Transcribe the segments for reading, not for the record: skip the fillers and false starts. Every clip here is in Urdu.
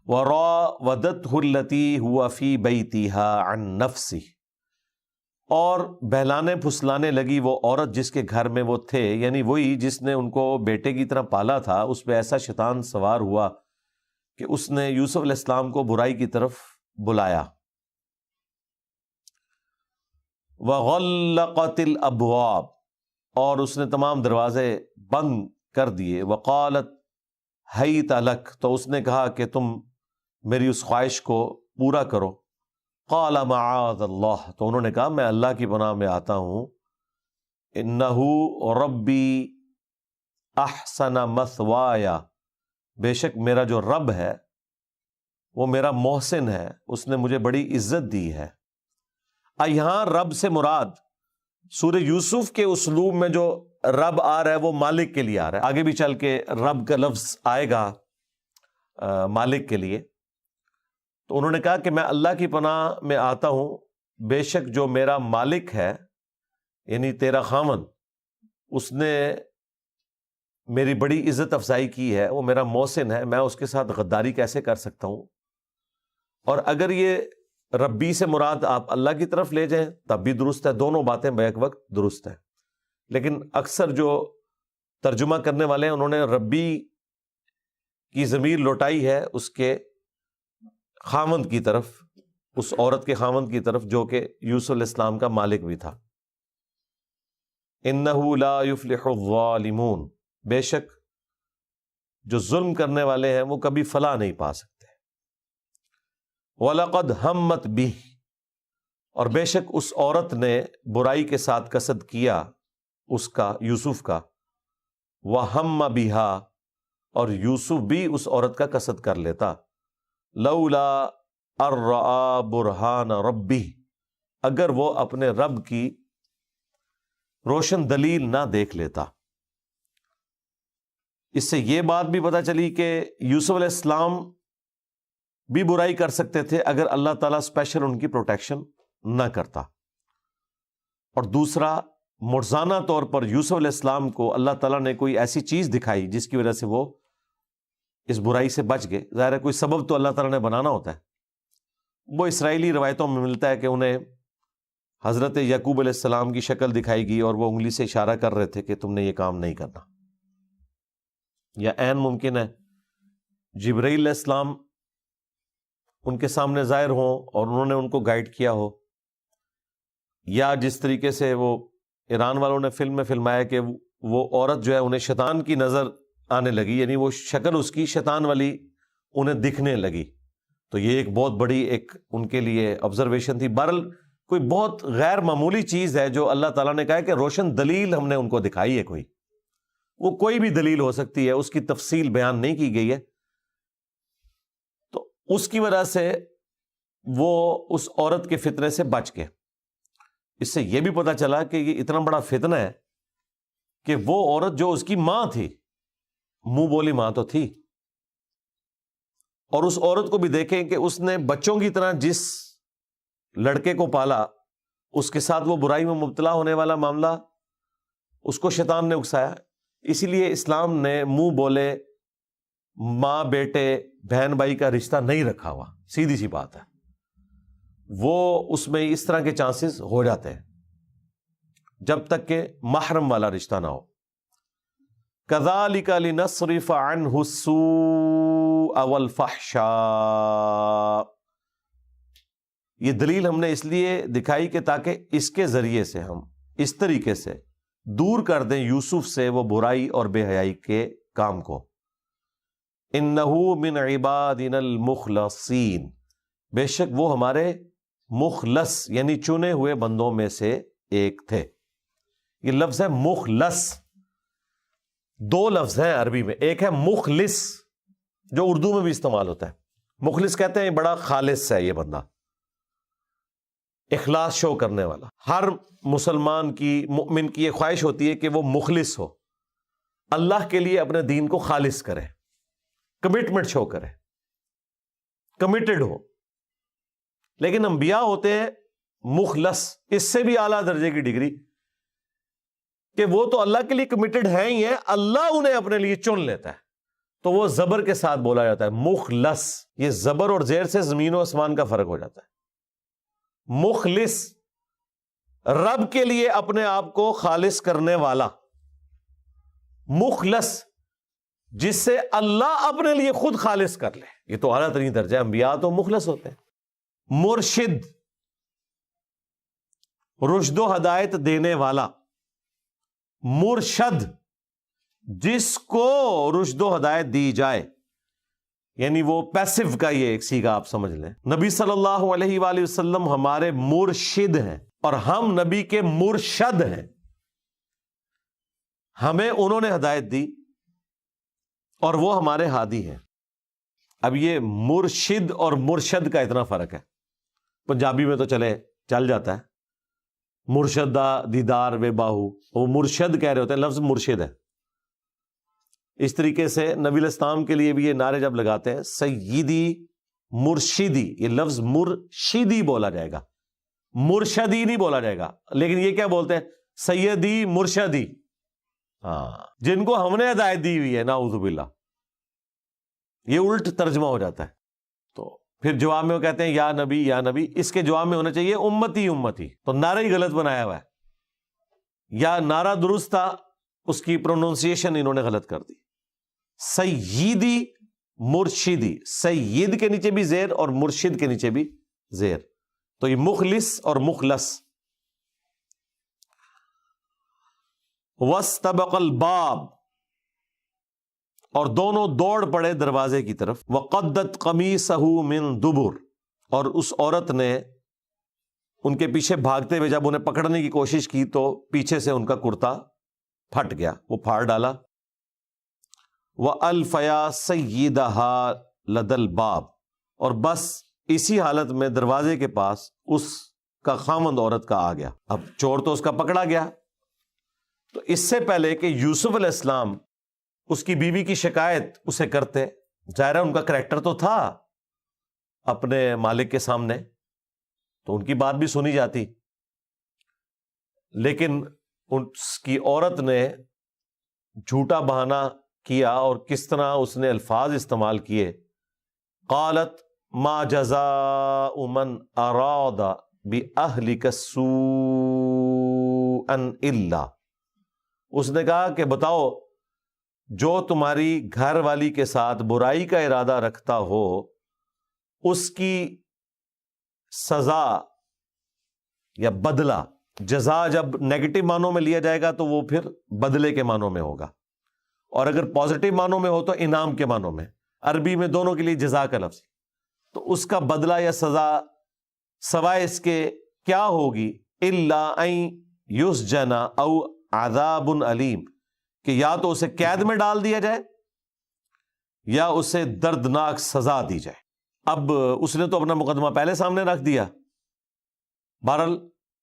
وراودته التي هو في بيتها عن نفسه، اور بہلانے پھسلانے لگی وہ عورت جس کے گھر میں وہ تھے، یعنی وہی جس نے ان کو بیٹے کی طرح پالا تھا، اس پہ ایسا شیطان سوار ہوا کہ اس نے یوسف علیہ السلام کو برائی کی طرف بلایا۔ وغلقت الابواب، اور اس نے تمام دروازے بند کر دیے۔ وقالت حیت لک، تو اس نے کہا کہ تم میری اس خواہش کو پورا کرو۔ قال معاذ اللہ، تو انہوں نے کہا میں اللہ کی پناہ میں آتا ہوں۔ انہ ربی احسن مثوایا، بے شک میرا جو رب ہے وہ میرا محسن ہے، اس نے مجھے بڑی عزت دی ہے۔ یہاں رب سے مراد سورہ یوسف کے اسلوب میں جو رب آ رہا ہے وہ مالک کے لیے آ رہا ہے، آگے بھی چل کے رب کا لفظ آئے گا مالک کے لیے۔ تو انہوں نے کہا کہ میں اللہ کی پناہ میں آتا ہوں، بے شک جو میرا مالک ہے یعنی تیرا خاوند، اس نے میری بڑی عزت افزائی کی ہے، وہ میرا محسن ہے، میں اس کے ساتھ غداری کیسے کر سکتا ہوں؟ اور اگر یہ ربی سے مراد آپ اللہ کی طرف لے جائیں تب بھی درست ہے، دونوں باتیں بیک وقت درست ہیں، لیکن اکثر جو ترجمہ کرنے والے ہیں انہوں نے ربی کی ضمیر لوٹائی ہے اس کے خاوند کی طرف، اس عورت کے خاوند کی طرف جو کہ یوسف علیہ السلام کا مالک بھی تھا۔ انہ لا یفلح الظالمون، بے شک جو ظلم کرنے والے ہیں وہ کبھی فلاح نہیں پا سکتے۔ وَلَقَدْ هَمَّتْ بِهِ، اور بے شک اس عورت نے برائی کے ساتھ قصد کیا اس کا، یوسف کا۔ وَهَمَّ بِهَا، اور یوسف بھی اس عورت کا قصد کر لیتا۔ لولا ان رأى برہان ربہ، اگر وہ اپنے رب کی روشن دلیل نہ دیکھ لیتا۔ اس سے یہ بات بھی پتہ چلی کہ یوسف علیہ السلام بھی برائی کر سکتے تھے اگر اللہ تعالیٰ اسپیشل ان کی پروٹیکشن نہ کرتا۔ اور دوسرا، مرزانہ طور پر یوسف علیہ السلام کو اللہ تعالیٰ نے کوئی ایسی چیز دکھائی جس کی وجہ سے وہ اس برائی سے بچ گئے۔ ظاہر ہے کوئی سبب تو اللہ تعالیٰ نے بنانا ہوتا ہے۔ وہ اسرائیلی روایتوں میں ملتا ہے کہ انہیں حضرت یعقوب علیہ السلام کی شکل دکھائی گئی اور وہ انگلی سے اشارہ کر رہے تھے کہ تم نے یہ کام نہیں کرنا، یا عین ممکن ہے جبرائیل علیہ السلام ان کے سامنے ظاہر ہوں اور انہوں نے ان کو گائیڈ کیا ہو، یا جس طریقے سے وہ ایران والوں نے فلم میں فلمایا کہ وہ عورت جو ہے انہیں شیطان کی نظر آنے لگی، یعنی وہ شکل اس کی شیطان والی انہیں دکھنے لگی۔ تو یہ ایک بہت بڑی ایک ان کے لیے آبزرویشن تھی۔ بہرحال کوئی بہت غیر معمولی چیز ہے جو اللہ تعالیٰ نے کہا ہے کہ روشن دلیل ہم نے ان کو دکھائی ہے، کوئی وہ کوئی بھی دلیل ہو سکتی ہے، اس کی تفصیل بیان نہیں کی گئی ہے۔ تو اس کی وجہ سے وہ اس عورت کے فتنے سے بچ گئے۔ اس سے یہ بھی پتہ چلا کہ یہ اتنا بڑا فتنہ ہے کہ وہ عورت جو اس کی ماں تھی، منہ بولی ماں تو تھی، اور اس عورت کو بھی دیکھیں کہ اس نے بچوں کی طرح جس لڑکے کو پالا، اس کے ساتھ وہ برائی میں مبتلا ہونے والا معاملہ اس کو شیطان نے اکسایا۔ اسی لیے اسلام نے منہ بولے ماں بیٹے بہن بھائی کا رشتہ نہیں رکھا ہوا، سیدھی سی بات ہے، وہ اس میں اس طرح کے چانسز ہو جاتے ہیں جب تک کہ محرم والا رشتہ نہ ہو۔ كَذَلِكَ لِنَصْرِفَ عَنْهُ السُّوءَ وَالْفَحْشَاءَ، یہ دلیل ہم نے اس لیے دکھائی کہ تاکہ اس کے ذریعے سے ہم اس طریقے سے دور کر دیں یوسف سے وہ برائی اور بے حیائی کے کام کو۔ إِنَّهُ مِنْ عِبَادِنَا الْمُخْلَصِينَ، بے شک وہ ہمارے مخلص یعنی چنے ہوئے بندوں میں سے ایک تھے۔ یہ لفظ ہے مخلص، دو لفظ ہیں عربی میں، ایک ہے مخلص جو اردو میں بھی استعمال ہوتا ہے۔ مخلص کہتے ہیں بڑا خالص ہے یہ بندہ، اخلاص شو کرنے والا۔ ہر مسلمان کی، مؤمن کی یہ خواہش ہوتی ہے کہ وہ مخلص ہو، اللہ کے لیے اپنے دین کو خالص کرے، کمٹمنٹ شو کرے، کمیٹڈ ہو۔ لیکن انبیاء ہوتے ہیں مخلص، اس سے بھی اعلیٰ درجے کی ڈگری، کہ وہ تو اللہ کے لیے کمیٹڈ ہیں ہی ہیں، اللہ انہیں اپنے لیے چن لیتا ہے۔ تو وہ زبر کے ساتھ بولا جاتا ہے مخلص. یہ زبر اور زیر سے زمین و آسمان کا فرق ہو جاتا ہے. مخلص رب کے لیے اپنے آپ کو خالص کرنے والا. مخلص جس سے اللہ اپنے لیے خود خالص کر لے. یہ تو اعلیٰ ترین درجہ ہے. انبیاء تو مخلص ہوتے ہیں. مرشد رشد و ہدایت دینے والا. مرشد جس کو رشد و ہدایت دی جائے، یعنی وہ پیسو کا یہ ایک سیگا آپ سمجھ لیں. نبی صلی اللہ علیہ وآلہ وسلم ہمارے مرشد ہیں اور ہم نبی کے مرشد ہیں. ہمیں انہوں نے ہدایت دی اور وہ ہمارے ہادی ہیں. اب یہ مرشد اور مرشد کا اتنا فرق ہے. پنجابی میں تو چل جاتا ہے مرشدہ دیدار وے باہو، وہ مرشد کہہ رہے ہوتے ہیں، لفظ مرشد ہے. اس طریقے سے نبی الاسلام کے لیے بھی یہ نعرے جب لگاتے ہیں سیدی مرشدی، یہ لفظ مرشدی بولا جائے گا، مرشدی نہیں بولا جائے گا. لیکن یہ کیا بولتے ہیں؟ سیدی مرشدی. ہاں، جن کو ہم نے ہدایت دی ہوئی ہے، نعوذ باللہ. یہ الٹ ترجمہ ہو جاتا ہے. تو پھر جواب میں وہ کہتے ہیں یا نبی یا نبی. اس کے جواب میں ہونا چاہیے امتی امتی. تو نعرہ ہی غلط بنایا ہوا ہے. یا نعرہ درست تھا، اس کی پروننسیشن انہوں نے غلط کر دی. سیدی مرشدی، سید کے نیچے بھی زیر اور مرشد کے نیچے بھی زیر. تو یہ مخلص اور مخلص. واستبق الباب، اور دونوں دوڑ پڑے دروازے کی طرف. وقدت قمیصہ من دبر، اور اس عورت نے ان کے پیچھے بھاگتے ہوئے جب انہیں پکڑنے کی کوشش کی تو پیچھے سے ان کا کرتا پھٹ گیا، وہ پھاڑ ڈالا. وَأَلْفَيَا سَيِّدَهَا لَدَى الْبَابِ، اور بس اسی حالت میں دروازے کے پاس اس کا خامند عورت کا آ گیا. اب چور تو اس کا پکڑا گیا. تو اس سے پہلے کہ یوسف علیہ السلام اس کی بیوی کی شکایت اسے کرتے، ظاہر ہے ان کا کریکٹر تو تھا اپنے مالک کے سامنے، تو ان کی بات بھی سنی جاتی. لیکن اس کی عورت نے جھوٹا بہانہ کیا، اور کس طرح اس نے الفاظ استعمال کیے. قالت ما جزاء من اراد باہلک سوءا الا، اس نے کہا کہ بتاؤ جو تمہاری گھر والی کے ساتھ برائی کا ارادہ رکھتا ہو اس کی سزا یا بدلہ. جزا جب نیگیٹو معنوں میں لیا جائے گا تو وہ پھر بدلے کے معنوں میں ہوگا، اور اگر پازیٹو معنوں میں ہو تو انعام کے معنوں میں. عربی میں دونوں کے لیے جزا کا لفظ. تو اس کا بدلہ یا سزا سوائے اس کے کیا ہوگی؟ الا ان یسجن او عذاب علیم، کہ یا تو اسے قید میں ڈال دیا جائے یا اسے دردناک سزا دی جائے. اب اس نے تو اپنا مقدمہ پہلے سامنے رکھ دیا. بہرحال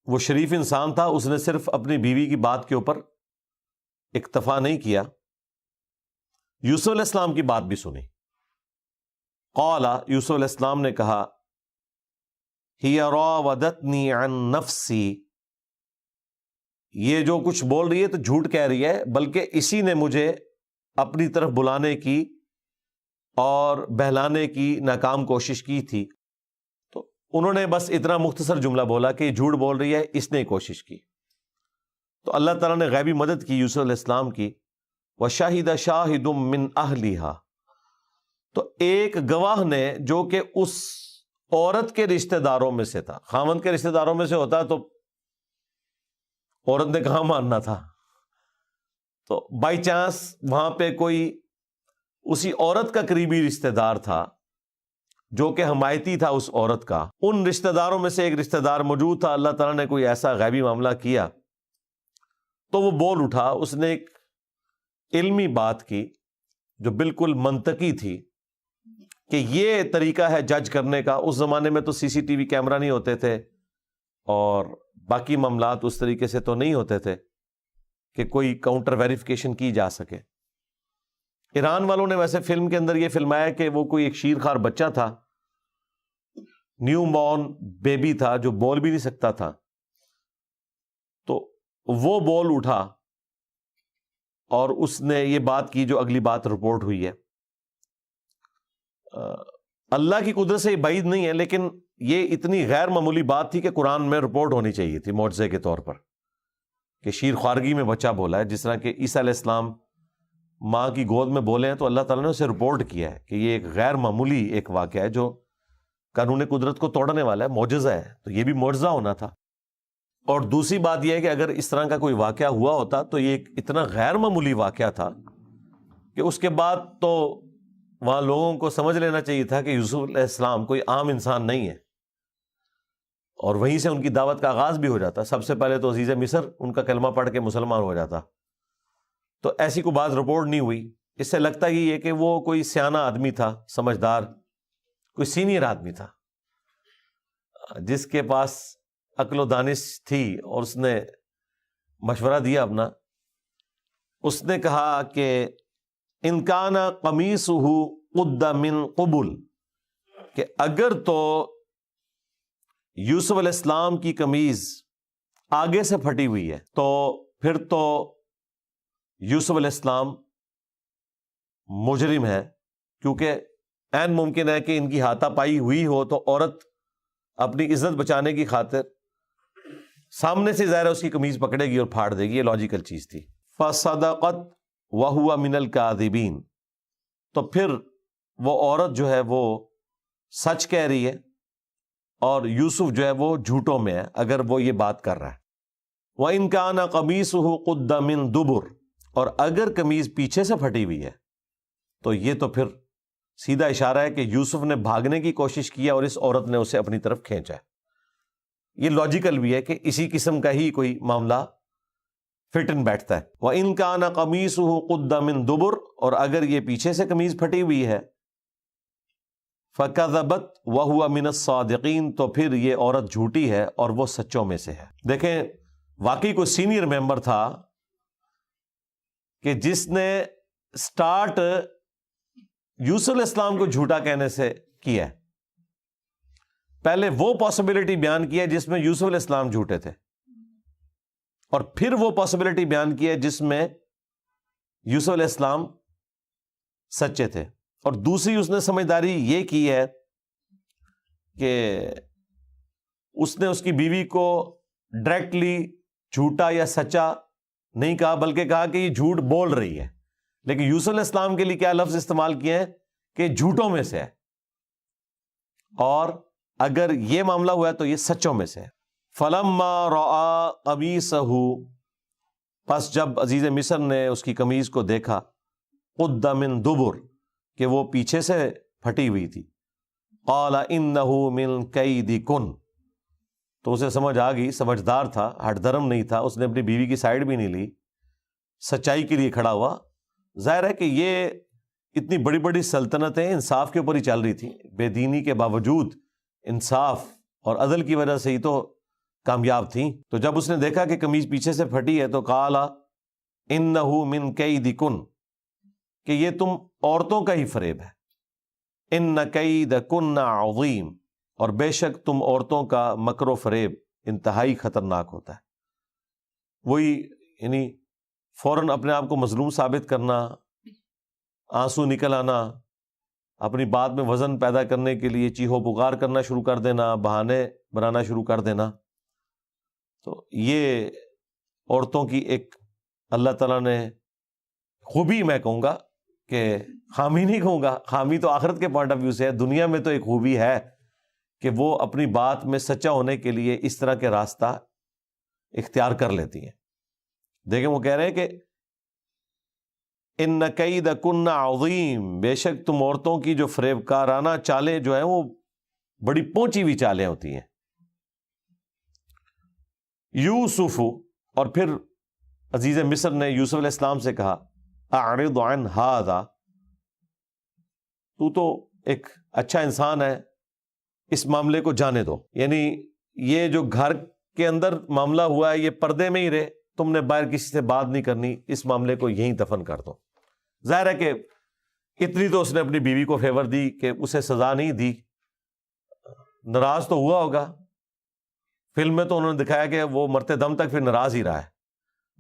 وہ شریف انسان تھا، اس نے صرف اپنی بیوی کی بات کے اوپر اکتفا نہیں کیا، یوسف علیہ السلام کی بات بھی سنی. قال، یوسف علیہ السلام نے کہا ہی راودتنی عن نفسی، یہ جو کچھ بول رہی ہے تو جھوٹ کہہ رہی ہے، بلکہ اسی نے مجھے اپنی طرف بلانے کی اور بہلانے کی ناکام کوشش کی تھی. تو انہوں نے بس اتنا مختصر جملہ بولا کہ یہ جھوٹ بول رہی ہے، اس نے کوشش کی. تو اللہ تعالیٰ نے غیبی مدد کی یوسف علیہ السلام کی. وَشَهِدَ شَاهِدٌ مِّنْ أَهْلِهَا، تو ایک گواہ نے جو کہ اس عورت کے رشتہ داروں میں سے تھا. خاوند کے رشتہ داروں میں سے ہوتا تو عورت نے کہاں ماننا تھا. تو بائی چانس وہاں پہ کوئی اسی عورت کا قریبی رشتہ دار تھا جو کہ حمایتی تھا اس عورت کا. ان رشتہ داروں میں سے ایک رشتہ دار موجود تھا. اللہ تعالیٰ نے کوئی ایسا غیبی معاملہ کیا تو وہ بول اٹھا. اس نے ایک علمی بات کی جو بالکل منطقی تھی کہ یہ طریقہ ہے جج کرنے کا. اس زمانے میں تو سی سی ٹی وی کیمرہ نہیں ہوتے تھے اور باقی معاملات اس طریقے سے تو نہیں ہوتے تھے کہ کوئی کاؤنٹر ویریفیکیشن کی جا سکے. ایران والوں نے ویسے فلم کے اندر یہ فلمایا کہ وہ کوئی ایک شیرخوار بچہ تھا، نیو بورن بیبی تھا جو بول بھی نہیں سکتا تھا. تو وہ بول اٹھا اور اس نے یہ بات کی جو اگلی بات رپورٹ ہوئی ہے. اللہ کی قدرت سے یہ بعید نہیں ہے، لیکن یہ اتنی غیر معمولی بات تھی کہ قرآن میں رپورٹ ہونی چاہیے تھی معجزے کے طور پر، کہ شیر خوارگی میں بچہ بولا ہے، جس طرح کہ عیسیٰ علیہ السلام ماں کی گود میں بولے ہیں تو اللہ تعالیٰ نے اسے رپورٹ کیا ہے کہ یہ ایک غیر معمولی ایک واقعہ ہے جو قانون قدرت کو توڑنے والا ہے، معجزہ ہے، تو یہ بھی معجزہ ہونا تھا۔ اور دوسری بات یہ ہے کہ اگر اس طرح کا کوئی واقعہ ہوا ہوتا تو یہ ایک اتنا غیر معمولی واقعہ تھا کہ اس کے بعد تو وہاں لوگوں کو سمجھ لینا چاہیے تھا کہ یوسف علیہ السلام کوئی عام انسان نہیں ہے، اور وہیں سے ان کی دعوت کا آغاز بھی ہو جاتا۔ سب سے پہلے تو عزیز مصر ان کا کلمہ پڑھ کے مسلمان ہو جاتا، تو ایسی کوئی بات رپورٹ نہیں ہوئی۔ اس سے لگتا ہی ہے کہ وہ کوئی سیانہ آدمی تھا، سمجھدار، کوئی سینئر آدمی تھا جس کے پاس عقل و دانش تھی، اور اس نے مشورہ دیا اپنا۔ اس نے کہا کہ ان کان قمیصہ قد من قبل، کہ اگر تو یوسف علیہ السلام کی قمیض آگے سے پھٹی ہوئی ہے تو پھر تو یوسف علیہ السلام مجرم ہے، کیونکہ عین ممکن ہے کہ ان کی ہاتھا پائی ہوئی ہو تو عورت اپنی عزت بچانے کی خاطر سامنے سے ظاہر ہے اس کی قمیض پکڑے گی اور پھاڑ دے گی، یہ لاجیکل چیز تھی۔ فصدقت وہو من الکاذبین، تو پھر وہ عورت جو ہے وہ سچ کہہ رہی ہے اور یوسف جو ہے وہ جھوٹوں میں ہے اگر وہ یہ بات کر رہا ہے۔ وَإِن كَانَ قَمِيصُهُ قُدَّ مِن دُبُرٍ، اور اگر قمیض پیچھے سے پھٹی ہوئی ہے تو یہ تو پھر سیدھا اشارہ ہے کہ یوسف نے بھاگنے کی کوشش کی اور اس عورت نے اسے اپنی طرف کھینچا ہے۔ یہ لاجیکل بھی ہے کہ اسی قسم کا ہی کوئی معاملہ فٹ ان بیٹھتا ہے۔ وَإِن كَانَ قَمِيصُهُ قُدَّ مِن دُبُرٍ، اور اگر یہ پیچھے سے قمیض پھٹی ہوئی ہے، فَكَذَبَتْ وَهُوَ مِنَ الصَّادِقِينَ، تو پھر یہ عورت جھوٹی ہے اور وہ سچوں میں سے ہے۔ دیکھیں واقعی کوئی سینئر ممبر تھا کہ جس نے سٹارٹ یوسف علیہ السلام کو جھوٹا کہنے سے کیا ہے۔ پہلے وہ پاسبلٹی بیان کی ہے جس میں یوسف علیہ السلام جھوٹے تھے، اور پھر وہ پاسبلٹی بیان کی ہے جس میں یوسف علیہ السلام سچے تھے۔ اور دوسری اس نے سمجھداری یہ کی ہے کہ اس نے اس کی بیوی کو ڈائریکٹلی جھوٹا یا سچا نہیں کہا، بلکہ کہا کہ یہ جھوٹ بول رہی ہے، لیکن یوسف علیہ السلام کے لیے کیا لفظ استعمال کیے ہیں کہ جھوٹوں میں سے ہے، اور اگر یہ معاملہ ہوا ہے تو یہ سچوں میں سے ہے۔ فَلَمَّا رَأَىٰ قَمِيصَهُ، پس جب عزیز مصر نے اس کی قمیض کو دیکھا، قُدَّ مِن دُبُرٍ، کہ وہ پیچھے سے پھٹی ہوئی تھی، قَالَ إِنَّهُ مِن كَيْدِكُنَّ، تو اسے سمجھ آ گئی، سمجھدار تھا، ہٹ دھرم نہیں تھا، اس نے اپنی بیوی کی سائیڈ بھی نہیں لی، سچائی کے لیے کھڑا ہوا۔ ظاہر ہے کہ یہ اتنی بڑی بڑی سلطنتیں انصاف کے اوپر ہی چل رہی تھیں، بے دینی کے باوجود انصاف اور عدل کی وجہ سے ہی تو کامیاب تھیں۔ تو جب اس نے دیکھا کہ قمیض پیچھے سے پھٹی ہے تو قال انہ من کیدکن، کہ یہ تم عورتوں کا ہی فریب ہے، ان کیدکن عظیم، اور بے شک تم عورتوں کا مکر و فریب انتہائی خطرناک ہوتا ہے۔ وہی یعنی فوراً اپنے آپ کو مظلوم ثابت کرنا، آنسو نکل آنا، اپنی بات میں وزن پیدا کرنے کے لیے چیخو پکار کرنا شروع کر دینا، بہانے بنانا شروع کر دینا، تو یہ عورتوں کی ایک اللہ تعالیٰ نے خوبی، میں کہوں گا کہ خامی نہیں کہوں گا، خامی تو آخرت کے پوائنٹ آف ویو سے ہے، دنیا میں تو ایک خوبی ہے کہ وہ اپنی بات میں سچا ہونے کے لیے اس طرح کے راستہ اختیار کر لیتی ہیں۔ دیکھیں وہ کہہ رہے ہیں کہ ان کیدکن عظیم، بے شک تم عورتوں کی جو فریب کارانہ چالیں جو ہیں وہ بڑی پہنچی ہوئی چالیں ہوتی ہیں۔ یوسف، اور پھر عزیز مصر نے یوسف علیہ السلام سے کہا اعرض عن ھذا، تو ایک اچھا انسان ہے، اس معاملے کو جانے دو، یعنی یہ جو گھر کے اندر معاملہ ہوا ہے یہ پردے میں ہی رہے، تم نے باہر کسی سے بات نہیں کرنی، اس معاملے کو یہیں دفن کر دو۔ ظاہر ہے کہ اتنی تو اس نے اپنی بیوی کو فیور دی کہ اسے سزا نہیں دی، ناراض تو ہوا ہوگا، فلم میں تو انہوں نے دکھایا کہ وہ مرتے دم تک پھر ناراض ہی رہا ہے،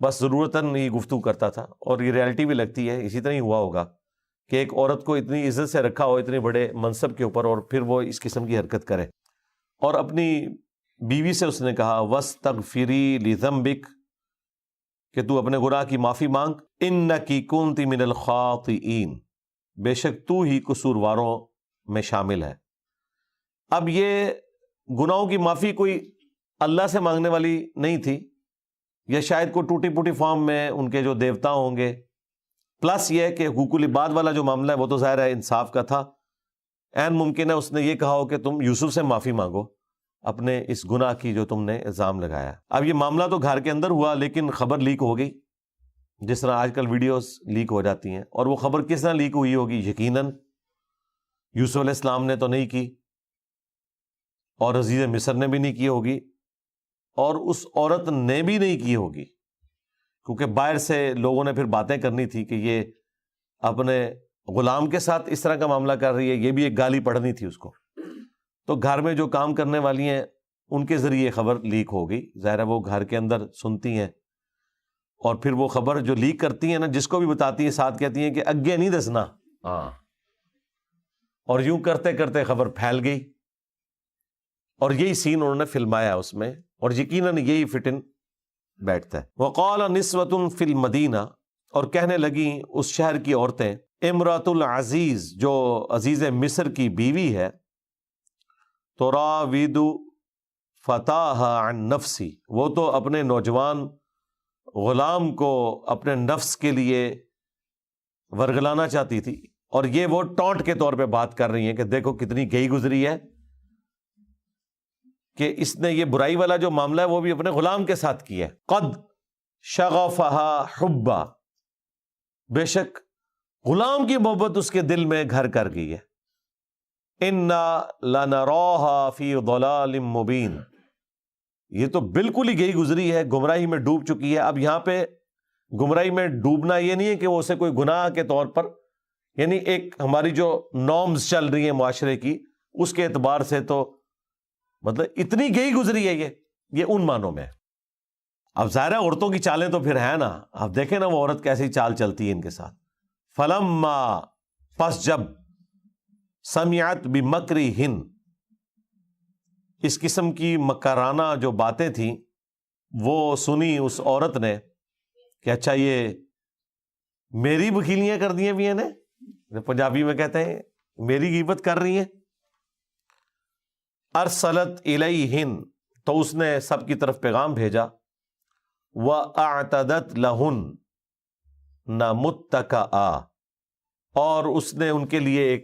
بس ضرورتاً یہ گفتگو کرتا تھا، اور یہ ریالٹی بھی لگتی ہے اسی طرح ہی ہوا ہوگا کہ ایک عورت کو اتنی عزت سے رکھا ہو اتنے بڑے منصب کے اوپر، اور پھر وہ اس قسم کی حرکت کرے. اور اپنی بیوی سے اس نے کہا وَاسْتَغْفِرِي لِذَنبِكَ، کہ تو اپنے گناہ کی معافی مانگ، اِنَّكِ كُنتِ مِنَ الْخَاطِئِينَ، بے شک تو ہی قصورواروں میں شامل ہے. اب یہ گناہوں کی معافی کوئی اللہ سے مانگنے والی نہیں تھی، یا شاید کوئی ٹوٹی پوٹی فارم میں ان کے جو دیوتا ہوں گے. پلس یہ کہ حقوق العباد والا جو معاملہ ہے وہ تو ظاہر ہے انصاف کا تھا. عین ممکن ہے اس نے یہ کہا ہو کہ تم یوسف سے معافی مانگو اپنے اس گناہ کی جو تم نے الزام لگایا. اب یہ معاملہ تو گھر کے اندر ہوا، لیکن خبر لیک ہو گئی، جس طرح آج کل ویڈیوز لیک ہو جاتی ہیں. اور وہ خبر کس طرح لیک ہوئی ہوگی؟ یقیناً یوسف علیہ السلام نے تو نہیں کی، اور عزیز مصر نے بھی نہیں کی ہوگی، اور اس عورت نے بھی نہیں کی ہوگی، کیونکہ باہر سے لوگوں نے پھر باتیں کرنی تھی کہ یہ اپنے غلام کے ساتھ اس طرح کا معاملہ کر رہی ہے. یہ بھی ایک گالی پڑھنی تھی اس کو. تو گھر میں جو کام کرنے والی ہیں ان کے ذریعے خبر لیک ہو گئی. ظاہر ہے وہ گھر کے اندر سنتی ہیں، اور پھر وہ خبر جو لیک کرتی ہیں نا، جس کو بھی بتاتی ہیں ساتھ کہتی ہیں کہ اگے نہیں دسنا. ہاں، اور یوں کرتے کرتے خبر پھیل گئی، اور یہی سین انہوں نے فلمایا اس میں، اور یقیناً یہی فٹ ان بیٹھتا ہے. وقال نسوة فی المدینہ، اور کہنے لگیں اس شہر کی عورتیں، امرأۃ العزیز، جو عزیز مصر کی بیوی ہے، تراود فتاها عن نفسی، وہ تو اپنے نوجوان غلام کو اپنے نفس کے لیے ورگلانا چاہتی تھی. اور یہ وہ ٹونٹ کے طور پہ بات کر رہی ہیں کہ دیکھو کتنی گئی گزری ہے کہ اس نے یہ برائی والا جو معاملہ ہے وہ بھی اپنے غلام کے ساتھ کیا ہے. قد شغفها حبا، بے شک غلام کی محبت اس کے دل میں گھر کر گئی ہے. انا لنراها فی ضلال مبین، یہ تو بالکل ہی گئی گزری ہے، گمراہی میں ڈوب چکی ہے. اب یہاں پہ گمراہی میں ڈوبنا یہ نہیں ہے کہ وہ اسے کوئی گناہ کے طور پر، یعنی ایک ہماری جو نارمز چل رہی ہیں معاشرے کی اس کے اعتبار سے، تو مطلب اتنی گئی گزری ہے یہ ان معنوں میں. اب ظاہر ہے عورتوں کی چالیں تو پھر ہیں نا، اب دیکھیں نا وہ عورت کیسی چال چلتی ہے ان کے ساتھ. فلما، پس جب، سمعت بمکرہن، اس قسم کی مکرانہ جو باتیں تھیں وہ سنی اس عورت نے کہ اچھا یہ میری وکیلیاں کر دی بھی نے، پنجابی میں کہتے ہیں میری غیبت کر رہی ہیں. ارسلت الیہن، تو اس نے سب کی طرف پیغام بھیجا. وَأَعْتَدَتْ لَهُنَّ مُتَّكَآ، اور اس نے ان کے لیے ایک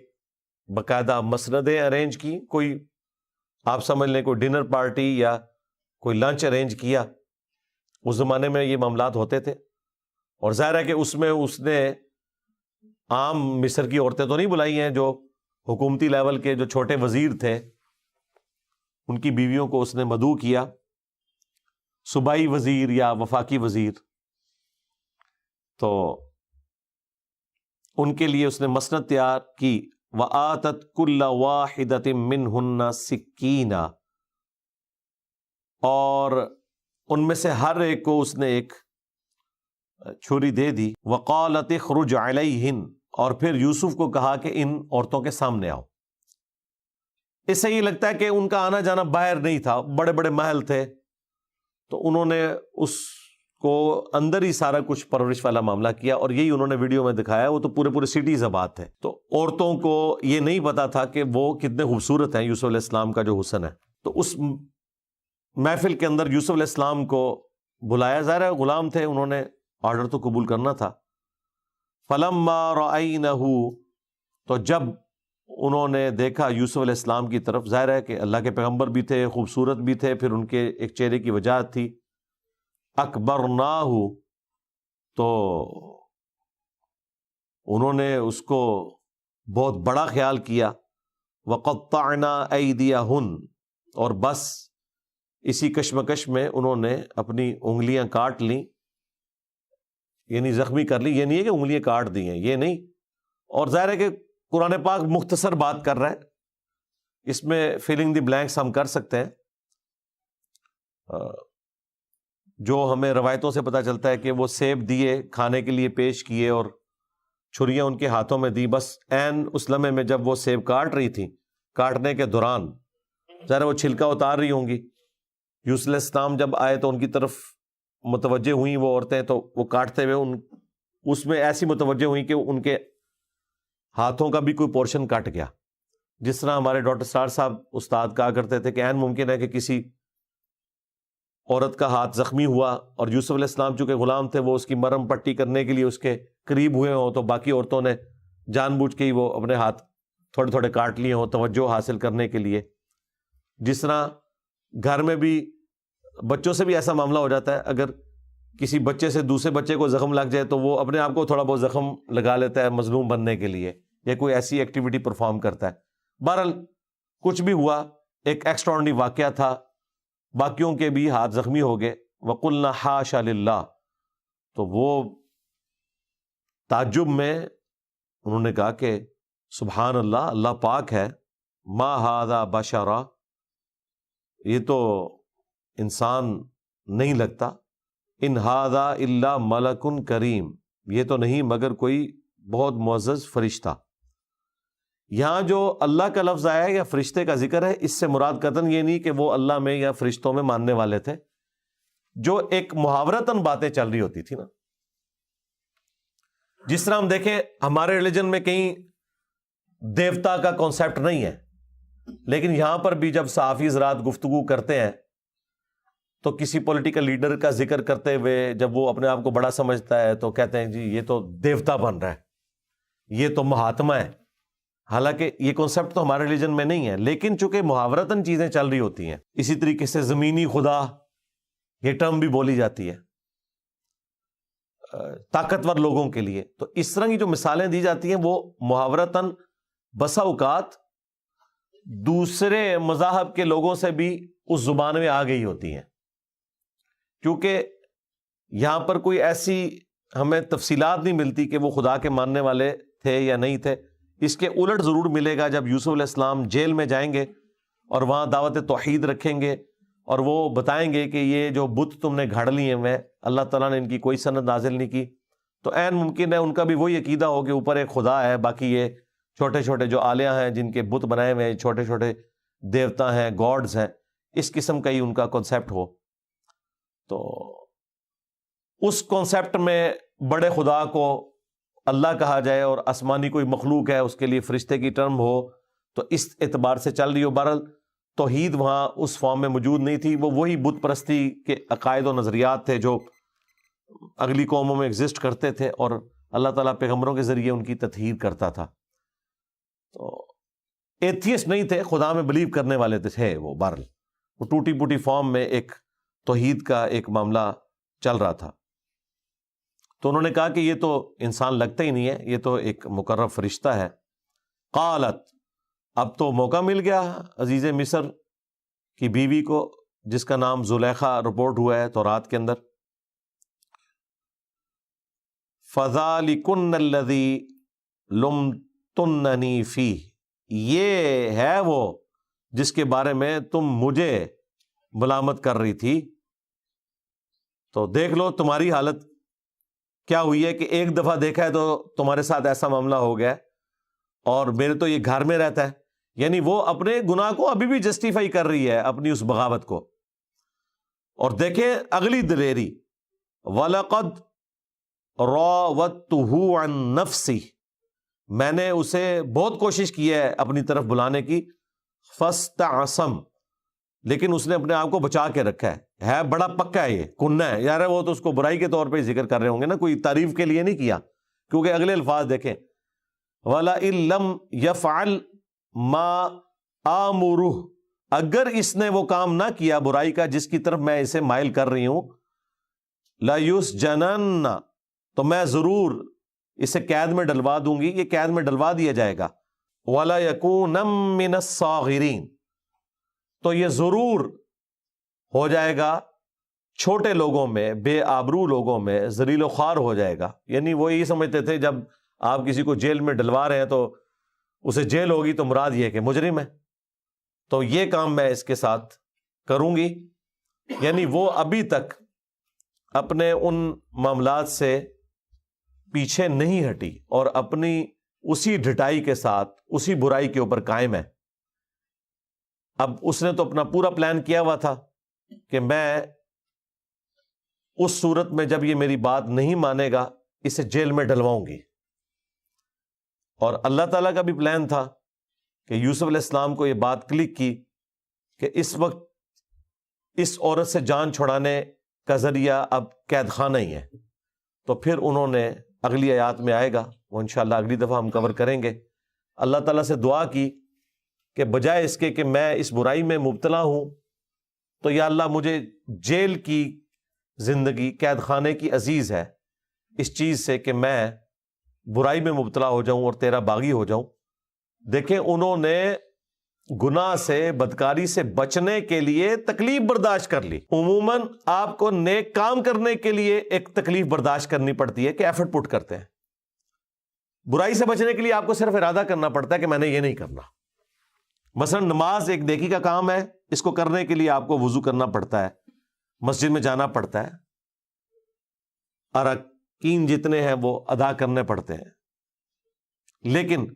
باقاعدہ مسندیں ارینج کی. کوئی آپ سمجھ لیں کوئی ڈنر پارٹی یا کوئی لنچ ارینج کیا. اس زمانے میں یہ معاملات ہوتے تھے، اور ظاہر ہے کہ اس میں اس نے عام مصر کی عورتیں تو نہیں بلائی ہیں، جو حکومتی لیول کے جو چھوٹے وزیر تھے ان کی بیویوں کو اس نے مدعو کیا، صوبائی وزیر یا وفاقی وزیر. تو ان کے لیے اس نے مسند تیار کی. وَآتَتْ كُلَّ وَاحِدَةٍ مِّنْهُنَّ سِكِّينًا، اور ان میں سے ہر ایک کو اس نے ایک چھری دے دی. وَقَالَتِ اخْرُجْ عَلَيْهِنْ، اور پھر یوسف کو کہا کہ ان عورتوں کے سامنے آؤ. اس سے یہ لگتا ہے کہ ان کا آنا جانا باہر نہیں تھا، بڑے بڑے محل تھے، تو انہوں نے اس کو اندر ہی سارا کچھ پرورش والا معاملہ کیا. اور یہی انہوں نے ویڈیو میں دکھایا. وہ تو پورے پورے سٹیز آباد تھے، تو عورتوں کو یہ نہیں پتا تھا کہ وہ کتنے خوبصورت ہیں. یوسف علیہ السلام کا جو حسن ہے، تو اس محفل کے اندر یوسف علیہ السلام کو بلایا. ظاہر ہے غلام تھے، انہوں نے آرڈر تو قبول کرنا تھا. فلما رأینہ، تو جب انہوں نے دیکھا یوسف علیہ السلام کی طرف، ظاہر ہے کہ اللہ کے پیغمبر بھی تھے، خوبصورت بھی تھے، پھر ان کے ایک چہرے کی وجاہت تھی. اکبرناہ، تو انہوں نے اس کو بہت بڑا خیال کیا. وقطعنا ایدیہن، اور بس اسی کشمکش میں انہوں نے اپنی انگلیاں کاٹ لیں، یعنی زخمی کر لی. یہ نہیں ہے کہ انگلیاں کاٹ دی ہیں، یہ نہیں. اور ظاہر ہے کہ قرآن پاک مختصر بات کر رہا ہے، اس میں فیلنگ دی بلینکس ہم کر سکتے ہیں. جو ہمیں روایتوں سے پتہ چلتا ہے کہ وہ سیب دیے کھانے کے لیے پیش کیے، اور چھریاں ان کے ہاتھوں میں دی، بس عین اس لمحے میں جب وہ سیب کاٹ رہی تھی، کاٹنے کے دوران ذرا وہ چھلکا اتار رہی ہوں گی، یوسف علیہ السلام جب آئے تو ان کی طرف متوجہ ہوئیں وہ عورتیں، تو وہ کاٹتے ہوئے اس میں ایسی متوجہ ہوئیں کہ ان کے ہاتھوں کا بھی کوئی پورشن کٹ گیا. جس طرح ہمارے ڈاکٹر سار صاحب استاد کہا کرتے تھے کہ عین ممکن ہے کہ کسی عورت کا ہاتھ زخمی ہوا اور یوسف علیہ السلام چونکہ غلام تھے وہ اس کی مرہم پٹی کرنے کے لیے اس کے قریب ہوئے ہوں، تو باقی عورتوں نے جان بوجھ کے ہی وہ اپنے ہاتھ تھوڑے تھوڑے کاٹ لیے ہوں توجہ حاصل کرنے کے لیے. جس طرح گھر میں بھی بچوں سے بھی ایسا معاملہ ہو جاتا ہے، اگر کسی بچے سے دوسرے بچے کو زخم لگ جائے تو وہ اپنے آپ کو تھوڑا بہت زخم لگا لیتا ہے مظلوم بننے کے لیے، یا کوئی ایسی ایکٹیویٹی پرفارم کرتا ہے. بہرحال کچھ بھی ہوا، ایک ایکسٹراڈنری واقعہ تھا، باقیوں کے بھی ہاتھ زخمی ہو گئے. وَقُلْنَا حَاشَ لِلَّهِ، تو وہ تعجب میں انہوں نے کہا کہ سبحان اللہ، اللہ پاک ہے، ما هذا بشرا، یہ تو انسان نہیں لگتا، ان هذا الا ملک کریم، یہ تو نہیں مگر کوئی بہت معزز فرشتہ. یہاں جو اللہ کا لفظ آیا ہے یا فرشتے کا ذکر ہے، اس سے مراد قطعاً یہ نہیں کہ وہ اللہ میں یا فرشتوں میں ماننے والے تھے. جو ایک محاورتاً باتیں چل رہی ہوتی تھی نا، جس طرح ہم دیکھیں ہمارے ریلیجن میں کہیں دیوتا کا کانسیپٹ نہیں ہے، لیکن یہاں پر بھی جب صحافی حضرات گفتگو کرتے ہیں تو کسی پولیٹیکل لیڈر کا ذکر کرتے ہوئے جب وہ اپنے آپ کو بڑا سمجھتا ہے تو کہتے ہیں جی یہ تو دیوتا بن رہا ہے، یہ تو مہاتما ہے. حالانکہ یہ کانسیپٹ تو ہمارے ریلیجن میں نہیں ہے، لیکن چونکہ محاورتاً چیزیں چل رہی ہوتی ہیں. اسی طریقے سے زمینی خدا، یہ ٹرم بھی بولی جاتی ہے طاقتور لوگوں کے لیے. تو اس طرح کی جو مثالیں دی جاتی ہیں وہ محاورتاً بسا اوقات دوسرے مذاہب کے لوگوں سے بھی اس زبان میں آ گئی ہوتی ہیں، کیونکہ یہاں پر کوئی ایسی ہمیں تفصیلات نہیں ملتی کہ وہ خدا کے ماننے والے تھے یا نہیں تھے. اس کے الٹ ضرور ملے گا جب یوسف علیہ السلام جیل میں جائیں گے اور وہاں دعوت توحید رکھیں گے اور وہ بتائیں گے کہ یہ جو بت تم نے گھڑ لیے ہیں اللہ تعالیٰ نے ان کی کوئی سند نازل نہیں کی، تو عین ممکن ہے ان کا بھی وہی عقیدہ ہو کہ اوپر ایک خدا ہے، باقی یہ چھوٹے چھوٹے جو آلیہ ہیں جن کے بت بنائے ہوئے ہیں، چھوٹے چھوٹے دیوتا ہیں، گاڈز ہیں، اس قسم کا ہی ان کا کانسیپٹ ہو. تو اس کانسیپٹ میں بڑے خدا کو اللہ کہا جائے اور آسمانی کوئی مخلوق ہے اس کے لیے فرشتے کی ٹرم ہو، تو اس اعتبار سے چل رہی ہو. بہرحال توحید وہاں اس فارم میں موجود نہیں تھی، وہ وہی بت پرستی کے عقائد و نظریات تھے جو اگلی قوموں میں ایگزسٹ کرتے تھے اور اللہ تعالیٰ پیغمبروں کے ذریعے ان کی تطہیر کرتا تھا. تو ایتھیسٹ نہیں تھے، خدا میں بلیو کرنے والے تھے وہ. بہرحال وہ ٹوٹی پوٹی فارم میں ایک توحید کا ایک معاملہ چل رہا تھا. تو انہوں نے کہا کہ یہ تو انسان لگتا ہی نہیں ہے، یہ تو ایک مقرب فرشتہ ہے. قالت، اب تو موقع مل گیا عزیز مصر کی بیوی کو جس کا نام زلیخا رپورٹ ہوا ہے تورات کے اندر. فَذَلِكُنَّ الَّذِي لُمْتُنَّنِي فِيهِ، یہ ہے وہ جس کے بارے میں تم مجھے ملامت کر رہی تھی. تو دیکھ لو تمہاری حالت کیا ہوئی ہے کہ ایک دفعہ دیکھا ہے تو تمہارے ساتھ ایسا معاملہ ہو گیا ہے، اور میرے تو یہ گھر میں رہتا ہے. یعنی وہ اپنے گناہ کو ابھی بھی جسٹیفائی کر رہی ہے، اپنی اس بغاوت کو. اور دیکھیں اگلی دلیری، وَلَقَدْ رَاوَدتُّهُ عَن نَفْسِهِ، میں نے اسے بہت کوشش کی ہے اپنی طرف بلانے کی. فَاسْتَعْصَمَ، لیکن اس نے اپنے آپ کو بچا کے رکھا ہے بڑا پکا ہے، یہ کننا ہے یار. وہ تو اس کو برائی کے طور پہ ذکر کر رہے ہوں گے نا، کوئی تعریف کے لیے نہیں کیا، کیونکہ اگلے الفاظ دیکھیں، وَلَئِن لَّمْ يَفْعَلْ مَا آمُرُهُ، اگر اس نے وہ کام نہ کیا برائی کا جس کی طرف میں اسے مائل کر رہی ہوں، لَيُسْجَنَنَّ، تو میں ضرور اسے قید میں ڈلوا دوں گی، یہ قید میں ڈلوا دیا جائے گا. وَلَيَكُونَ مِنَ الصَّاغِرِينَ، تو یہ ضرور ہو جائے گا چھوٹے لوگوں میں، بے آبرو لوگوں میں، ذلیل و خوار ہو جائے گا. یعنی وہ یہی سمجھتے تھے جب آپ کسی کو جیل میں ڈلوا رہے ہیں تو اسے جیل ہوگی تو مراد یہ ہے کہ مجرم ہے، تو یہ کام میں اس کے ساتھ کروں گی. یعنی وہ ابھی تک اپنے ان معاملات سے پیچھے نہیں ہٹی اور اپنی اسی ڈھٹائی کے ساتھ اسی برائی کے اوپر قائم ہے. اب اس نے تو اپنا پورا پلان کیا ہوا تھا کہ میں اس صورت میں جب یہ میری بات نہیں مانے گا اسے جیل میں ڈلواؤں گی. اور اللہ تعالیٰ کا بھی پلان تھا کہ یوسف علیہ السلام کو یہ بات کلک کی کہ اس وقت اس عورت سے جان چھڑانے کا ذریعہ اب قید خانہ ہی ہے. تو پھر انہوں نے اگلی آیات میں آئے گا، وہ انشاءاللہ اگلی دفعہ ہم کور کریں گے، اللہ تعالیٰ سے دعا کی کہ بجائے اس کے کہ میں اس برائی میں مبتلا ہوں تو یا اللہ مجھے جیل کی زندگی، قید خانے کی عزیز ہے اس چیز سے کہ میں برائی میں مبتلا ہو جاؤں اور تیرا باغی ہو جاؤں. دیکھیں انہوں نے گناہ سے، بدکاری سے بچنے کے لیے تکلیف برداشت کر لی. عموماً آپ کو نیک کام کرنے کے لیے ایک تکلیف برداشت کرنی پڑتی ہے کہ ایفرٹ پٹ کرتے ہیں. برائی سے بچنے کے لیے آپ کو صرف ارادہ کرنا پڑتا ہے کہ میں نے یہ نہیں کرنا. مثلا نماز ایک نیکی کا کام ہے، اس کو کرنے کے لیے آپ کو وضو کرنا پڑتا ہے، مسجد میں جانا پڑتا ہے، ارکین جتنے ہیں وہ ادا کرنے پڑتے ہیں. لیکن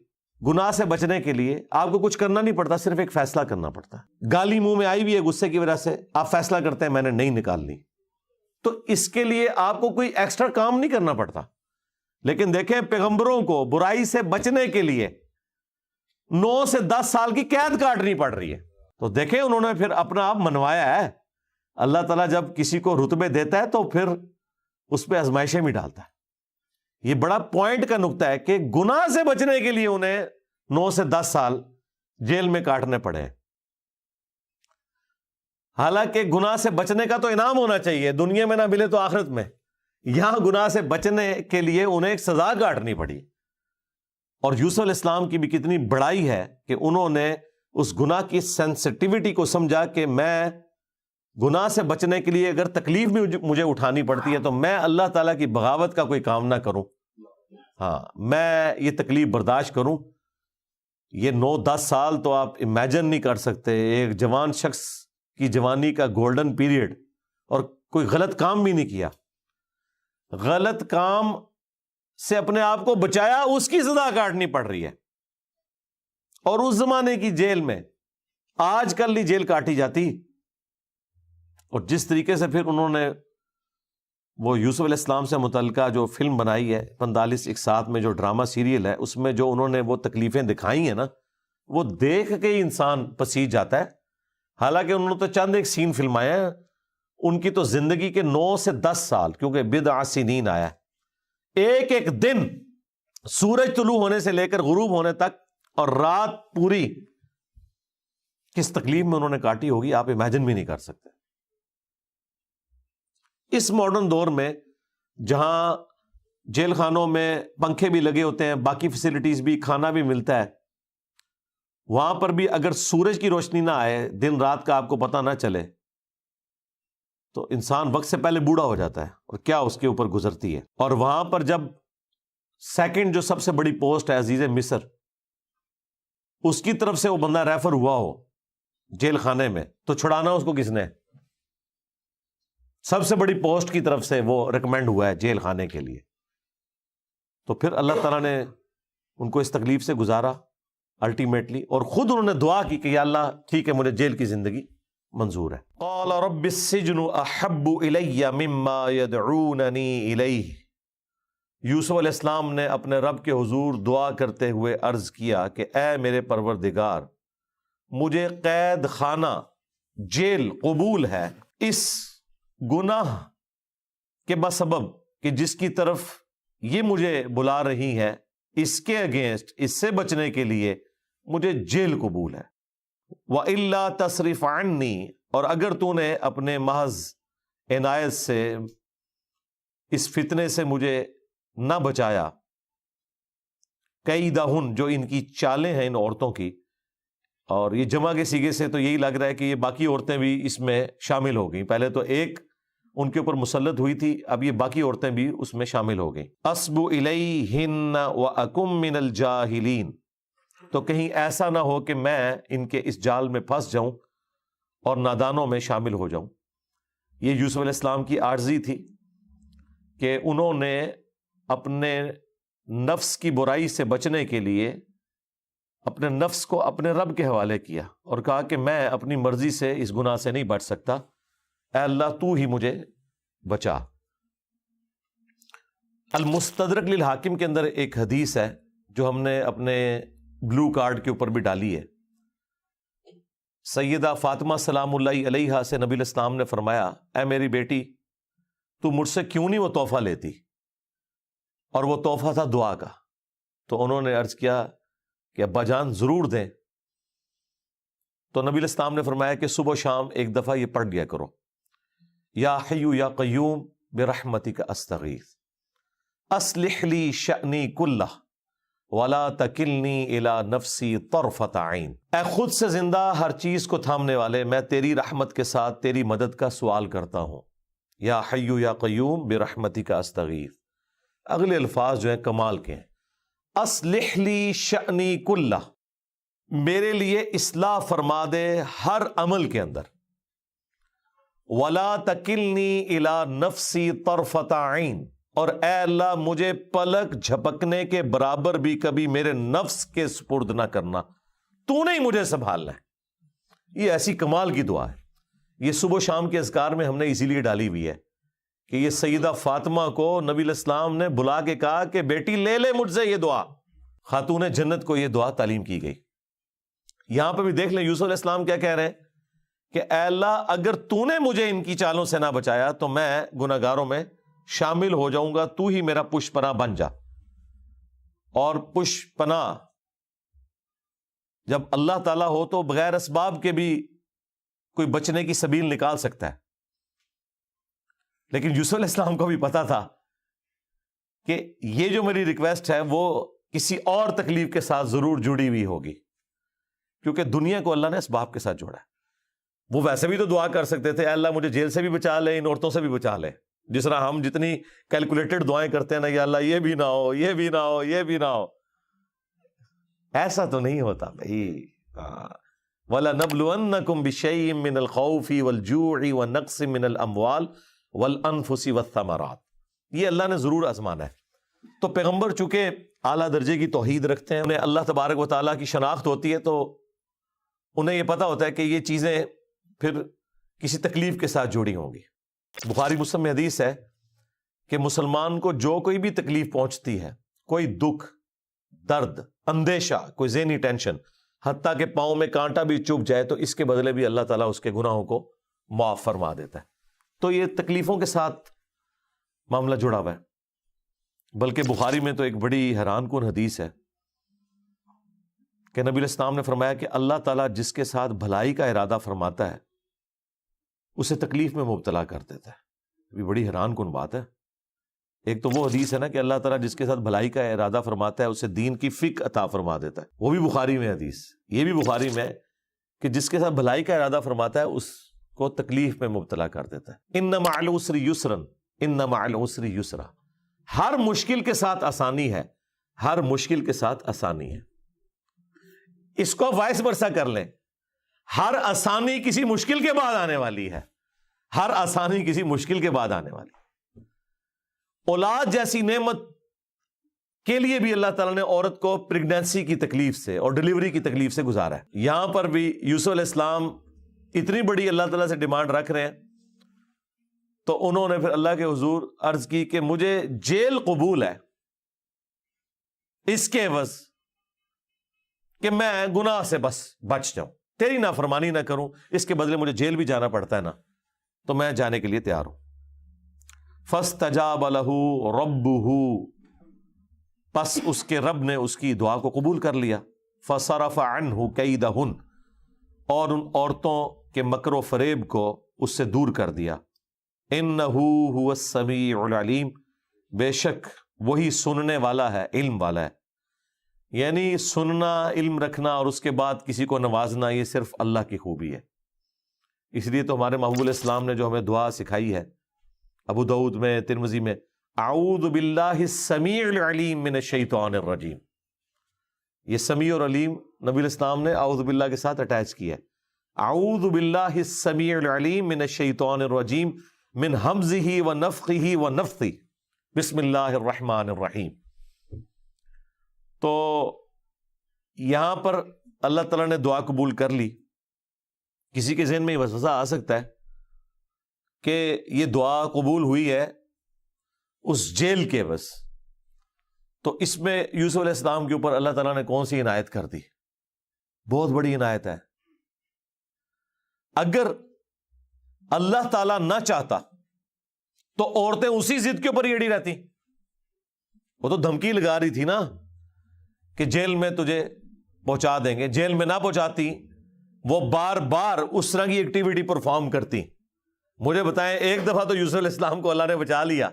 گناہ سے بچنے کے لیے آپ کو کچھ کرنا نہیں پڑتا، صرف ایک فیصلہ کرنا پڑتا ہے. گالی منہ میں آئی ہوئی ہے غصے کی وجہ سے، آپ فیصلہ کرتے ہیں میں نے نہیں نکالنی، تو اس کے لیے آپ کو کوئی ایکسٹرا کام نہیں کرنا پڑتا. لیکن دیکھیں پیغمبروں کو برائی سے بچنے کے لیے 9 سے 10 سال کی قید کاٹنی پڑ رہی ہے. تو دیکھیں انہوں نے پھر اپنا آپ منوایا ہے. اللہ تعالیٰ جب کسی کو رتبے دیتا ہے تو پھر اس پہ آزمائشیں بھی ڈالتا ہے. یہ بڑا پوائنٹ کا نقطہ ہے کہ گناہ سے بچنے کے لیے انہیں 9 سے 10 سال جیل میں کاٹنے پڑے. حالانکہ گناہ سے بچنے کا تو انعام ہونا چاہیے، دنیا میں نہ ملے تو آخرت میں. یہاں گناہ سے بچنے کے لیے انہیں ایک سزا کاٹنی پڑی. اور یوسف علیہ السلام کی بھی کتنی بڑائی ہے کہ انہوں نے اس گناہ کی سینسٹیوٹی کو سمجھا کہ میں گناہ سے بچنے کے لیے اگر تکلیف بھی مجھے اٹھانی پڑتی ہے تو میں اللہ تعالیٰ کی بغاوت کا کوئی کام نہ کروں. ہاں، میں یہ تکلیف برداشت کروں. یہ 9-10 سال تو آپ امیجن نہیں کر سکتے. ایک جوان شخص کی جوانی کا گولڈن پیریڈ، اور کوئی غلط کام بھی نہیں کیا، غلط کام سے اپنے آپ کو بچایا، اس کی سزا کاٹنی پڑ رہی ہے. اور اس زمانے کی جیل میں آج کل نہیں جیل کاٹی جاتی. اور جس طریقے سے پھر انہوں نے وہ یوسف علیہ السلام سے متعلقہ جو فلم بنائی ہے 45 ایک ساتھ میں، جو ڈرامہ سیریل ہے، اس میں جو انہوں نے وہ تکلیفیں دکھائی ہیں نا، وہ دیکھ کے ہی انسان پسیج جاتا ہے. حالانکہ انہوں نے تو چند ایک سین فلمائے ہیں، ان کی تو زندگی کے 9 سے 10 سال، کیونکہ بضع سنین آیا، ایک ایک دن سورج طلوع ہونے سے لے کر غروب ہونے تک اور رات پوری کس تکلیف میں انہوں نے کاٹی ہوگی آپ امیجن بھی نہیں کر سکتے. اس ماڈرن دور میں جہاں جیل خانوں میں پنکھے بھی لگے ہوتے ہیں، باقی فیسلٹیز بھی، کھانا بھی ملتا ہے، وہاں پر بھی اگر سورج کی روشنی نہ آئے، دن رات کا آپ کو پتہ نہ چلے، تو انسان وقت سے پہلے بوڑھا ہو جاتا ہے. اور کیا اس کے اوپر گزرتی ہے. اور وہاں پر جب سیکنڈ جو سب سے بڑی پوسٹ ہے عزیز مصر، اس کی طرف سے وہ بندہ ریفر ہوا ہو جیل خانے میں، تو چھڑانا اس کو کس نے؟ سب سے بڑی پوسٹ کی طرف سے وہ ریکمینڈ ہوا ہے جیل خانے کے لیے. تو پھر اللہ تعالیٰ نے ان کو اس تکلیف سے گزارا الٹیمیٹلی، اور خود انہوں نے دعا کی کہ یا اللہ ٹھیک ہے مجھے جیل کی زندگی منظور ہے. قال رب السجن احب الی مما یدعوننی الیہ. یوسف علیہ السلام نے اپنے رب کے حضور دعا کرتے ہوئے عرض کیا کہ اے میرے پروردگار، مجھے قید خانہ، جیل قبول ہے اس گناہ کے بسبب کہ جس کی طرف یہ مجھے بلا رہی ہے، اس کے اگینسٹ، اس سے بچنے کے لیے مجھے جیل قبول ہے. وَإِلَّا تَصْرِفْ عَنِّي، اور اگر تو نے اپنے محض عنایت سے اس فتنے سے مجھے نہ بچایا، کیدہن، جو ان کی چالیں ہیں ان عورتوں کی، اور یہ جمع کے صیغے سے تو یہی لگ رہا ہے کہ یہ باقی عورتیں بھی اس میں شامل ہو گئیں. پہلے تو ایک ان کے اوپر مسلط ہوئی تھی، اب یہ باقی عورتیں بھی اس میں شامل ہو گئیں. اصب الیہن واکم من الجاہلین، تو کہیں ایسا نہ ہو کہ میں ان کے اس جال میں پھنس جاؤں اور نادانوں میں شامل ہو جاؤں. یہ یوسف علیہ السلام کی عاجزی تھی کہ انہوں نے اپنے نفس کی برائی سے بچنے کے لیے اپنے نفس کو اپنے رب کے حوالے کیا اور کہا کہ میں اپنی مرضی سے اس گناہ سے نہیں بچ سکتا، اے اللہ تو ہی مجھے بچا۔ المستدرک للحاکم کے اندر ایک حدیث ہے جو ہم نے اپنے بلو کارڈ کے اوپر بھی ڈالی ہے۔ سیدہ فاطمہ سلام اللہ علیہا سے نبی الاسلام نے فرمایا، اے میری بیٹی، تو مجھ سے کیوں نہیں وہ تحفہ لیتی؟ اور وہ تحفہ تھا دعا کا۔ تو انہوں نے عرض کیا کہ ابا جان ضرور دیں۔ تو نبی الاسلام نے فرمایا کہ صبح و شام ایک دفعہ یہ پڑھ لیا کرو، یا حی یا قیوم برحمتک استغیث اصلح لی شأنی کلہ ولا تکلنی الی نفسی طرفۃ عین۔ اے خود سے زندہ ہر چیز کو تھامنے والے، میں تیری رحمت کے ساتھ تیری مدد کا سوال کرتا ہوں۔ یا حی یا قیوم برحمتک استغیث، اگلے الفاظ جو ہیں کمال کے ہیں۔ اصلح لی شأنی کلہ، میرے لیے اصلاح فرما دے ہر عمل کے اندر۔ ولا تکلنی الی نفسی طرفۃ عین، اور اے اللہ مجھے پلک جھپکنے کے برابر بھی کبھی میرے نفس کے سپرد نہ کرنا، تو نہیں مجھے سنبھالنا ہے۔ یہ ایسی کمال کی دعا ہے، یہ صبح و شام کے اذکار میں ہم نے اسی لیے ڈالی ہوئی ہے کہ یہ سیدہ فاطمہ کو نبی الاسلام نے بلا کے کہا کہ بیٹی لے لے مجھ سے یہ دعا۔ خاتون جنت کو یہ دعا تعلیم کی گئی۔ یہاں پہ بھی دیکھ لیں یوسف علیہ السلام کیا کہہ رہے ہیں کہ اے اللہ اگر تو نے مجھے ان کی چالوں سے نہ بچایا تو میں گناہگاروں میں شامل ہو جاؤں گا، تو ہی میرا پشت پناہ بن جا۔ اور پشت پناہ جب اللہ تعالیٰ ہو تو بغیر اسباب کے بھی کوئی بچنے کی سبیل نکال سکتا ہے، لیکن یوسف علیہ السلام کو بھی پتا تھا کہ یہ جو میری ریکویسٹ ہے وہ کسی اور تکلیف کے ساتھ ضرور جڑی ہوئی ہوگی، کیونکہ دنیا کو اللہ نے اسباب کے ساتھ جوڑا ہے۔ وہ ویسے بھی تو دعا کر سکتے تھے، اے اللہ مجھے جیل سے بھی بچا لے، ان عورتوں سے بھی بچا لے، جس طرح ہم جتنی کیلکولیٹڈ دعائیں کرتے ہیں نا، یا اللہ یہ بھی نہ ہو، یہ بھی نہ ہو، یہ بھی نہ ہو۔ ایسا تو نہیں ہوتا بھائی۔ وَلَنَبْلُوَنَّكُمْ بِشَيْءٍ مِّنَ الْخَوْفِ وَالْجُوعِ وَنَقْصٍ مِّنَ الْأَمْوَالِ وَالْأَنفُسِ وَالثَّمَرَاتِ، یہ اللہ نے ضرور آزمانا ہے۔ تو پیغمبر چونکہ اعلیٰ درجے کی توحید رکھتے ہیں، انہیں اللہ تبارک و تعالیٰ کی شناخت ہوتی ہے، تو انہیں یہ پتہ ہوتا ہے کہ یہ چیزیں پھر کسی تکلیف کے ساتھ جڑی ہوں گی۔ بخاری مسلم میں حدیث ہے کہ مسلمان کو جو کوئی بھی تکلیف پہنچتی ہے، کوئی دکھ، درد، اندیشہ، کوئی ذہنی ٹینشن، حتیٰ کہ پاؤں میں کانٹا بھی چبھ جائے تو اس کے بدلے بھی اللہ تعالیٰ اس کے گناہوں کو معاف فرما دیتا ہے۔ تو یہ تکلیفوں کے ساتھ معاملہ جڑا ہوا ہے۔ بلکہ بخاری میں تو ایک بڑی حیران کن حدیث ہے کہ نبی علیہ السلام نے فرمایا کہ اللہ تعالیٰ جس کے ساتھ بھلائی کا ارادہ فرماتا ہے اسے تکلیف میں مبتلا کر دیتا ہے۔ یہ بڑی حیران کن بات ہے۔ ایک تو وہ حدیث ہے نا کہ اللہ تعالیٰ جس کے ساتھ بھلائی کا ارادہ فرماتا ہے اسے دین کی فقہ عطا فرما دیتا ہے، وہ بھی بخاری میں حدیث۔ یہ بھی بخاری میں کہ جس کے ساتھ بھلائی کا ارادہ فرماتا ہے اس کو تکلیف میں مبتلا کر دیتا ہے۔ ان مع العسر یسرا، ان مع العسر یسرا، ہر مشکل کے ساتھ آسانی ہے، ہر مشکل کے ساتھ آسانی ہے۔ اس کو وائس ورسا کر لیں، ہر آسانی کسی مشکل کے بعد آنے والی ہے، ہر آسانی کسی مشکل کے بعد آنے والی ہے۔ اولاد جیسی نعمت کے لیے بھی اللہ تعالیٰ نے عورت کو پریگنینسی کی تکلیف سے اور ڈیلیوری کی تکلیف سے گزارا ہے۔ یہاں پر بھی یوسف علیہ السلام اتنی بڑی اللہ تعالیٰ سے ڈیمانڈ رکھ رہے ہیں تو انہوں نے پھر اللہ کے حضور عرض کی کہ مجھے جیل قبول ہے اس کے عوض کہ میں گناہ سے بس بچ جاؤں، تیری نافرمانی نہ کروں، اس کے بدلے مجھے جیل بھی جانا پڑتا ہے نا تو میں جانے کے لیے تیار ہوں۔ فَاسْتَجَابَ لَهُ رَبُّهُ، پس اس کے رب نے اس کی دعا کو قبول کر لیا۔ فَصَرَفَ عَنْهُ كَيْدَهُنَّ، اور ان عورتوں کے مکر و فریب کو اس سے دور کر دیا۔ إِنَّهُ هُوَ السَّمِيعُ الْعَلِيمُ، بے شک وہی سننے والا ہے، علم والا ہے۔ یعنی سننا، علم رکھنا اور اس کے بعد کسی کو نوازنا، یہ صرف اللہ کی خوبی ہے۔ اس لیے تو ہمارے محبوب علیہ السلام نے جو ہمیں دعا سکھائی ہے ابو داؤد میں، ترمذی میں، اعوذ باللہ السمیع العلیم من الشیطان الرجیم، یہ سمیع اور علیم نبی علیہ السلام نے اعوذ باللہ کے ساتھ اٹیچ کیا ہے۔ اعوذ باللہ السمیع العلیم من الشیطان الرجیم من ہمزہ ونفخہ ونفثہ، بسم اللہ الرحمن الرحیم. تو یہاں پر اللہ تعالیٰ نے دعا قبول کر لی. کسی کے ذہن میں یہ وسوسہ آ سکتا ہے کہ یہ دعا قبول ہوئی ہے اس جیل کے بس، تو اس میں یوسف علیہ السلام کے اوپر اللہ تعالیٰ نے کون سی عنایت کر دی؟ بہت بڑی عنایت ہے. اگر اللہ تعالیٰ نہ چاہتا تو عورتیں اسی ضد کے اوپر ہی اڑی رہتی. وہ تو دھمکی لگا رہی تھی نا کہ جیل میں تجھے پہنچا دیں گے. جیل میں نہ پہنچاتی، وہ بار بار اس طرح کی ایکٹیویٹی پرفارم کرتی. مجھے بتائیں، ایک دفعہ تو یوسف علیہ السلام کو اللہ نے بچا لیا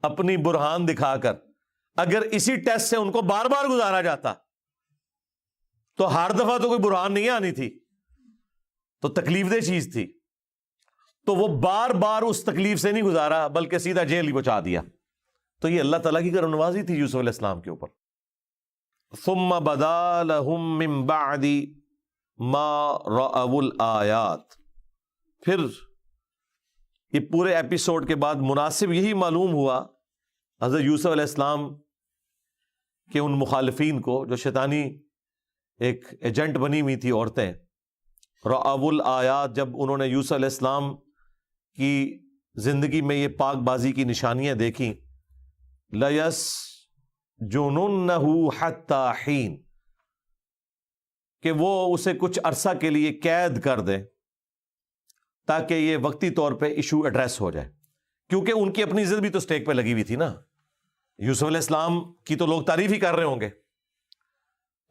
اپنی برہان دکھا کر. اگر اسی ٹیسٹ سے ان کو بار بار گزارا جاتا تو ہر دفعہ تو کوئی برہان نہیں آنی تھی، تو تکلیف دہ چیز تھی. تو وہ بار بار اس تکلیف سے نہیں گزارا بلکہ سیدھا جیل ہی پہنچا دیا. تو یہ اللہ تعالیٰ کی کرم نوازی تھی یوسف علیہ السلام کے اوپر. ثم بدا لهم من بعد ما رأوا الآیات. پھر یہ پورے ایپیسوڈ کے بعد مناسب یہی معلوم ہوا حضرت یوسف علیہ السلام کے ان مخالفین کو جو شیطانی ایک ایجنٹ بنی ہوئی تھی عورتیں. رأوا الآیات، جب انہوں نے یوسف علیہ السلام کی زندگی میں یہ پاک بازی کی نشانیاں دیکھیں، لَيَسْجُنُنَّهُ حَتَّى حِينٍ، کہ وہ اسے کچھ عرصہ کے لیے قید کر دیں تاکہ یہ وقتی طور پہ ایشو ایڈریس ہو جائے. کیونکہ ان کی اپنی عزت بھی تو سٹیک پہ لگی ہوئی تھی نا. یوسف علیہ السلام کی تو لوگ تعریف ہی کر رہے ہوں گے.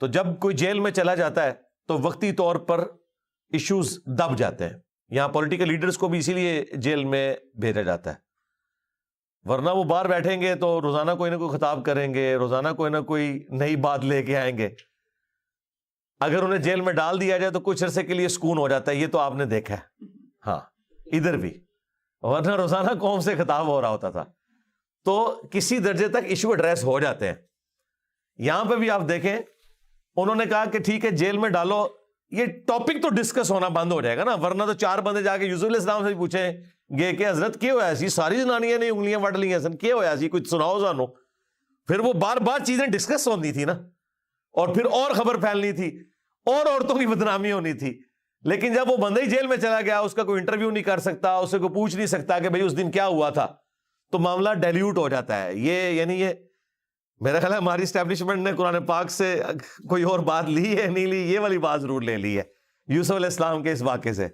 تو جب کوئی جیل میں چلا جاتا ہے تو وقتی طور پر ایشوز دب جاتے ہیں. یہاں پولیٹیکل لیڈرز کو بھی اسی لیے جیل میں بھیجا جاتا ہے، ورنہ وہ باہر بیٹھیں گے تو روزانہ کوئی نہ کوئی خطاب کریں گے، روزانہ کوئی نہ کوئی نئی بات لے کے آئیں گے. اگر انہیں جیل میں ڈال دیا جائے تو کچھ عرصے کے لیے سکون ہو جاتا ہے. یہ تو آپ نے دیکھا ہے، ہاں ادھر بھی، ورنہ روزانہ قوم سے خطاب ہو رہا ہوتا تھا. تو کسی درجے تک ایشو ایڈریس ہو جاتے ہیں. یہاں پہ بھی آپ دیکھیں، انہوں نے کہا کہ ٹھیک ہے جیل میں ڈالو، یہ ٹاپک تو ڈسکس ہونا بند ہو جائے گا نا. ورنہ تو چار بندے جا کے یوسف علیہ السلام سے پوچھیں گے کہ حضرت کیا ہوا سی، ساری زنانیاں نے انگلیاں وٹ لی ہیں سن، کیا ہوا سی، کچھ سناؤ سانو. پھر وہ بار بار چیزیں ڈسکس ہوتی تھی نا، اور پھر اور خبر پھیلنی تھی اور عورتوں کی بدنامی ہونی تھی. لیکن جب وہ بندہ ہی جیل میں چلا گیا، اس کا کوئی انٹرویو نہیں کر سکتا، اسے کوئی پوچھ نہیں سکتا کہ بھئی اس دن کیا ہوا تھا، تو معاملہ ڈیلیوٹ ہو جاتا ہے. یہ میرا خیال ہے ہماری اسٹیبلشمنٹ نے قرآن پاک سے کوئی اور بات لی ہے نہیں لی، یہ والی بات ضرور لے لی ہے یوسف علیہ السلام کے اس واقعے سے.